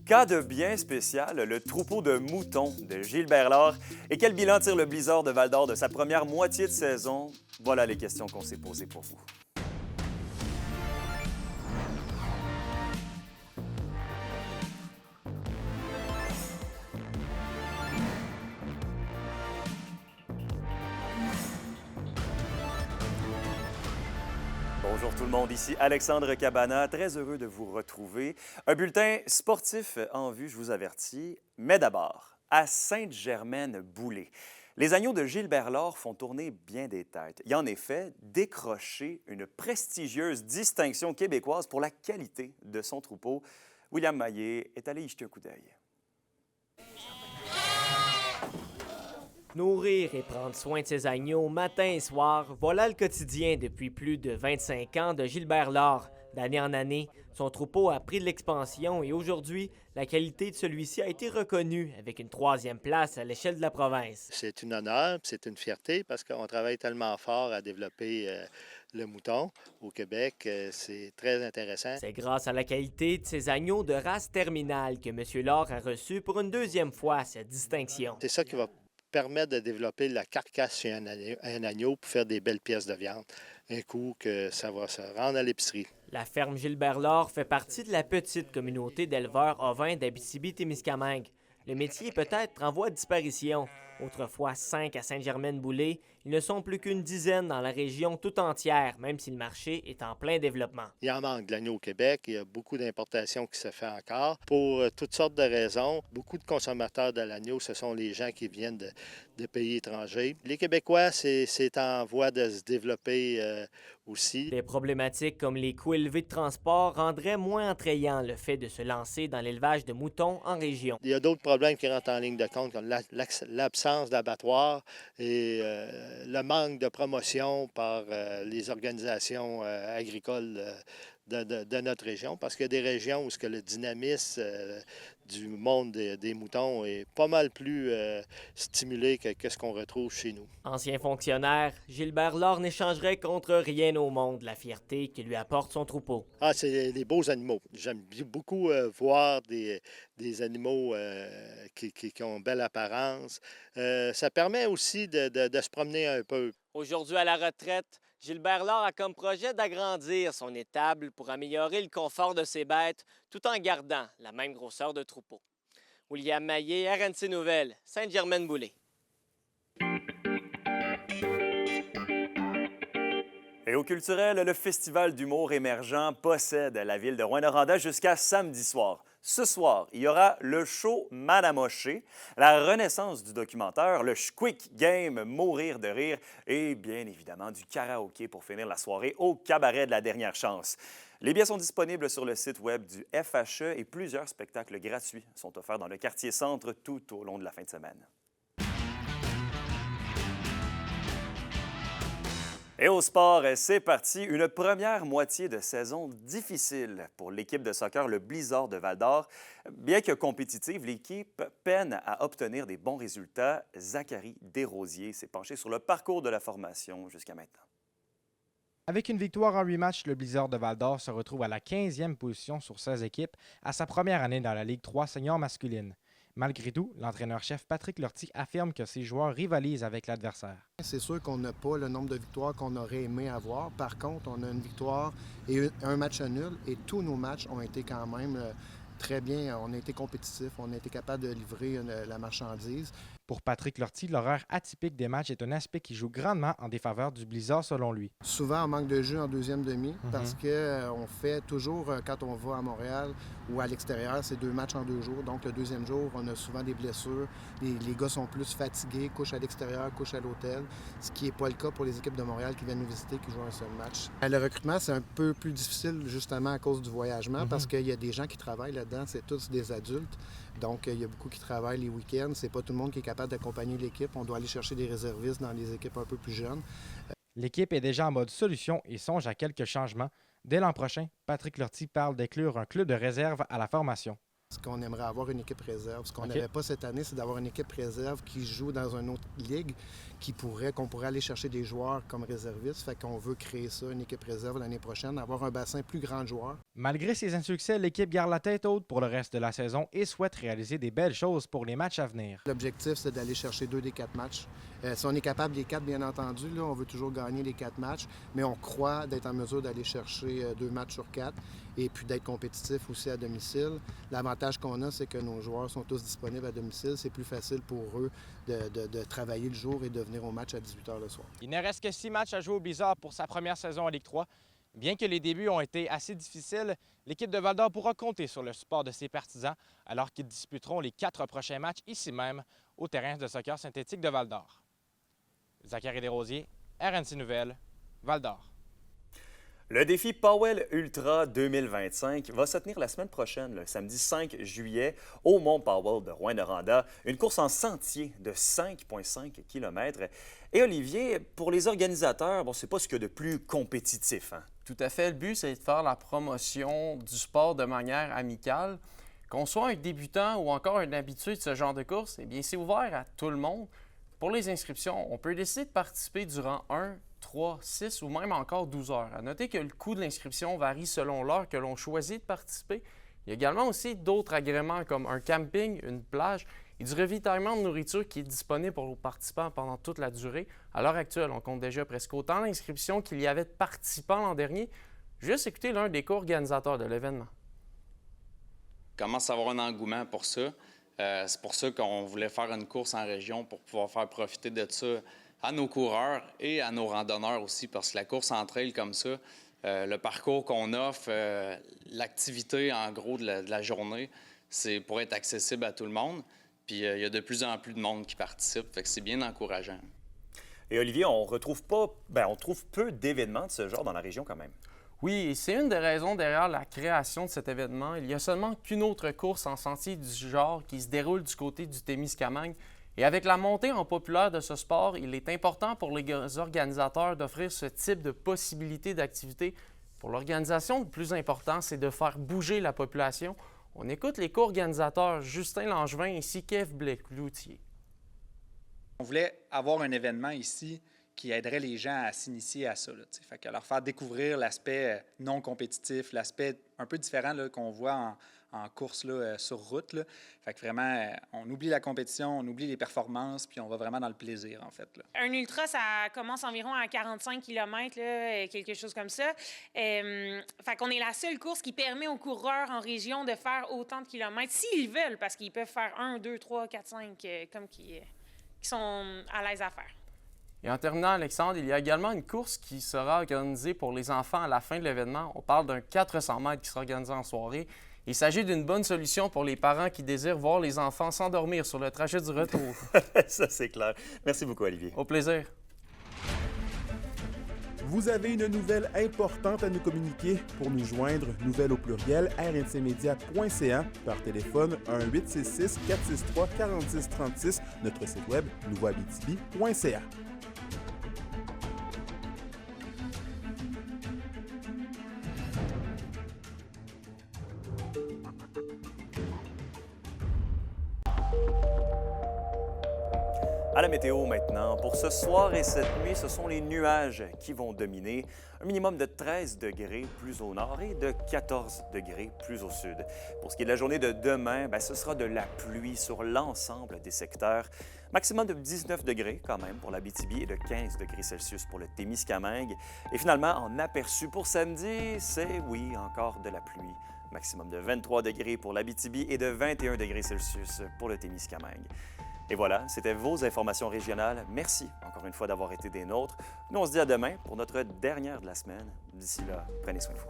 Cas de bien spécial, le troupeau de moutons de Gilbert Laure. Et quel bilan tire le Blizzard de Val-d'Or de sa première moitié de saison? Voilà les questions qu'on s'est posées pour vous. Bonjour tout le monde, ici Alexandre Cabana, très heureux de vous retrouver. Un bulletin sportif en vue, je vous avertis, mais d'abord, à Sainte-Germaine-Boulay. Les agneaux de Gilbert Laure font tourner bien des têtes et en effet décroché une prestigieuse distinction québécoise pour la qualité de son troupeau. William Maillet est allé y jeter un coup d'œil. Nourrir et prendre soin de ses agneaux matin et soir, voilà le quotidien depuis plus de 25 ans de Gilbert Laure. D'année en année, son troupeau a pris de l'expansion et aujourd'hui, la qualité de celui-ci a été reconnue avec une 3e place à l'échelle de la province. C'est un honneur, c'est une fierté parce qu'on travaille tellement fort à développer le mouton au Québec. C'est très intéressant. C'est grâce à la qualité de ses agneaux de race terminale que M. Laure a reçu pour une 2e fois cette distinction. C'est ça qui va permettre de développer la carcasse chez un agneau pour faire des belles pièces de viande. Un coup que ça va se rendre à l'épicerie. La ferme Gilbert Laure fait partie de la petite communauté d'éleveurs ovins d'Abitibi-Témiscamingue. Le métier est peut-être en voie de disparition. Autrefois 5 à Sainte-Germaine-Boulay, ils ne sont plus qu'une dizaine dans la région tout entière, même si le marché est en plein développement. Il en manque de l'agneau au Québec. Il y a beaucoup d'importations qui se fait encore pour toutes sortes de raisons. Beaucoup de consommateurs de l'agneau, ce sont les gens qui viennent de pays étrangers. Les Québécois, c'est en voie de se développer aussi. Des problématiques comme les coûts élevés de transport rendraient moins attrayant le fait de se lancer dans l'élevage de moutons en région. Il y a d'autres problèmes qui rentrent en ligne de compte, comme l'absence d'abattoirs et le manque de promotion par les organisations agricoles de notre région, parce qu'il y a des régions où le dynamisme du monde des moutons est pas mal plus stimulé que ce qu'on retrouve chez nous. Ancien fonctionnaire, Gilbert Laure n'échangerait contre rien au monde la fierté que lui apporte son troupeau. Ah, c'est des beaux animaux. J'aime beaucoup voir des animaux qui ont belle apparence. Ça permet aussi de se promener un peu. Aujourd'hui à la retraite, Gilbert Laure a comme projet d'agrandir son étable pour améliorer le confort de ses bêtes tout en gardant la même grosseur de troupeau. William Maillet, RNC Nouvelles, Sainte-Germaine-Boulay. Et au culturel, le Festival d'humour émergent possède la ville de Rouyn-Noranda jusqu'à samedi soir. Ce soir, il y aura le show Madamoché, la renaissance du documentaire, le Quick Game Mourir de rire et bien évidemment du karaoké pour finir la soirée au cabaret de la dernière chance. Les billets sont disponibles sur le site web du FHE et plusieurs spectacles gratuits sont offerts dans le quartier centre tout au long de la fin de semaine. Et au sport, c'est parti. Une première moitié de saison difficile pour l'équipe de soccer, le Blizzard de Val-d'Or. Bien que compétitive, l'équipe peine à obtenir des bons résultats. Zachary Desrosiers s'est penché sur le parcours de la formation jusqu'à maintenant. Avec une victoire en 8 matchs, le Blizzard de Val-d'Or se retrouve à la 15e position sur 16 équipes à sa première année dans la Ligue 3 senior masculine. Malgré tout, l'entraîneur-chef Patrick Lortie affirme que ses joueurs rivalisent avec l'adversaire. C'est sûr qu'on n'a pas le nombre de victoires qu'on aurait aimé avoir. Par contre, on a une victoire et un match nul et tous nos matchs ont été quand même très bien. On a été compétitifs, on a été capable de livrer la marchandise. Pour Patrick Lortie, l'horaire atypique des matchs est un aspect qui joue grandement en défaveur du Blizzard selon lui. Souvent, on manque de jeu en deuxième demi parce qu'on fait toujours, quand on va à Montréal ou à l'extérieur, c'est 2 matchs en 2 jours. Donc, le deuxième jour, on a souvent des blessures. Les gars sont plus fatigués, couchent à l'extérieur, couchent à l'hôtel, ce qui n'est pas le cas pour les équipes de Montréal qui viennent nous visiter, qui jouent un seul match. Le recrutement, c'est un peu plus difficile justement à cause du voyagement parce qu'il y a des gens qui travaillent là-dedans, c'est tous des adultes. Donc, il y a beaucoup qui travaillent les week-ends. C'est pas tout le monde qui est capable d'accompagner l'équipe. On doit aller chercher des réservistes dans les équipes un peu plus jeunes. L'équipe est déjà en mode solution et songe à quelques changements. Dès l'an prochain, Patrick Lortie parle d'inclure un club de réserve à la formation. Ce qu'on aimerait avoir une équipe réserve. Ce qu'on OK. n'avait pas cette année, c'est d'avoir une équipe réserve qui joue dans une autre ligue, qu'on pourrait aller chercher des joueurs comme réservistes. Fait qu'on veut créer ça, une équipe réserve l'année prochaine, avoir un bassin plus grand de joueurs. Malgré ses insuccès, l'équipe garde la tête haute pour le reste de la saison et souhaite réaliser des belles choses pour les matchs à venir. L'objectif, c'est d'aller chercher 2 des 4 matchs. Si on est capable des 4, bien entendu, là, on veut toujours gagner les 4 matchs, mais on croit d'être en mesure d'aller chercher 2 matchs sur 4 et puis d'être compétitif aussi à domicile. L'avantage qu'on a, c'est que nos joueurs sont tous disponibles à domicile. C'est plus facile pour eux de travailler le jour et de venir au match à 18h le soir. Il ne reste que 6 matchs à jouer au Blizzard pour sa première saison en Ligue 3. Bien que les débuts ont été assez difficiles, l'équipe de Val-d'Or pourra compter sur le support de ses partisans alors qu'ils disputeront les 4 prochains matchs ici même au terrain de soccer synthétique de Val-d'Or. Zachary Desrosiers, RNC Nouvelles, Val-d'Or. Le défi Powell Ultra 2025 va se tenir la semaine prochaine, le samedi 5 juillet, au Mont Powell de Rouyn-Noranda. Une course en sentier de 5,5 km. Et Olivier, pour les organisateurs, bon, c'est pas ce qu'il y a de plus compétitif, hein? Tout à fait. Le but, c'est de faire la promotion du sport de manière amicale. Qu'on soit un débutant ou encore un habitué de ce genre de course, eh bien, c'est ouvert à tout le monde. Pour les inscriptions, on peut décider de participer durant 1, 3, 6 ou même encore 12 heures. À noter que le coût de l'inscription varie selon l'heure que l'on choisit de participer. Il y a également aussi d'autres agréments comme un camping, une plage et du ravitaillement de nourriture qui est disponible pour les participants pendant toute la durée. À l'heure actuelle, on compte déjà presque autant d'inscriptions qu'il y avait de participants l'an dernier. Juste écouter l'un des co-organisateurs de l'événement. Il commence à avoir un engouement pour ça. C'est pour ça qu'on voulait faire une course en région pour pouvoir faire profiter de ça à nos coureurs et à nos randonneurs aussi, parce que la course en trail comme ça, le parcours qu'on offre, l'activité en gros de la journée, c'est pour être accessible à tout le monde. Puis il y a de plus en plus de monde qui participe, fait que c'est bien encourageant. Et Olivier, on trouve peu d'événements de ce genre dans la région quand même. Oui, et c'est une des raisons derrière la création de cet événement. Il y a seulement qu'une autre course en sentier du genre qui se déroule du côté du Témiscamingue. Et avec la montée en populaire de ce sport, il est important pour les organisateurs d'offrir ce type de possibilités d'activité. Pour l'organisation, le plus important, c'est de faire bouger la population. On écoute les co-organisateurs Justin Langevin ainsi qu'Ève Blais-Cloutier. On voulait avoir un événement ici qui aiderait les gens à s'initier à ça. Fait que leur faire découvrir l'aspect non compétitif, l'aspect un peu différent là, qu'on voit en course là, sur route. Là. Fait que vraiment, on oublie la compétition, on oublie les performances, puis on va vraiment dans le plaisir, en fait. Là. Un ultra, ça commence environ à 45 km, là, quelque chose comme ça. Fait qu'on est la seule course qui permet aux coureurs en région de faire autant de kilomètres, s'ils veulent, parce qu'ils peuvent faire 1, 2, 3, 4, 5, comme qui sont à l'aise à faire. Et en terminant, Alexandre, il y a également une course qui sera organisée pour les enfants à la fin de l'événement. On parle d'un 400 mètres qui sera organisé en soirée. Il s'agit d'une bonne solution pour les parents qui désirent voir les enfants s'endormir sur le trajet du retour. Ça, c'est clair. Merci beaucoup, Olivier. Au plaisir. Vous avez une nouvelle importante à nous communiquer. Pour nous joindre, nouvelle au pluriel, rncmedia.ca, par téléphone 1-866-463-4636, notre site web nouveauabitibi.ca. À la météo maintenant. Pour ce soir et cette nuit, ce sont les nuages qui vont dominer. Un minimum de 13 degrés plus au nord et de 14 degrés plus au sud. Pour ce qui est de la journée de demain, ce sera de la pluie sur l'ensemble des secteurs. Maximum de 19 degrés quand même pour l'Abitibi et de 15 degrés Celsius pour le Témiscamingue. Et finalement, en aperçu pour samedi, c'est, oui, encore de la pluie. Maximum de 23 degrés pour l'Abitibi et de 21 degrés Celsius pour le Témiscamingue. Et voilà, c'était vos informations régionales. Merci encore une fois d'avoir été des nôtres. Nous, on se dit à demain pour notre dernière de la semaine. D'ici là, prenez soin de vous.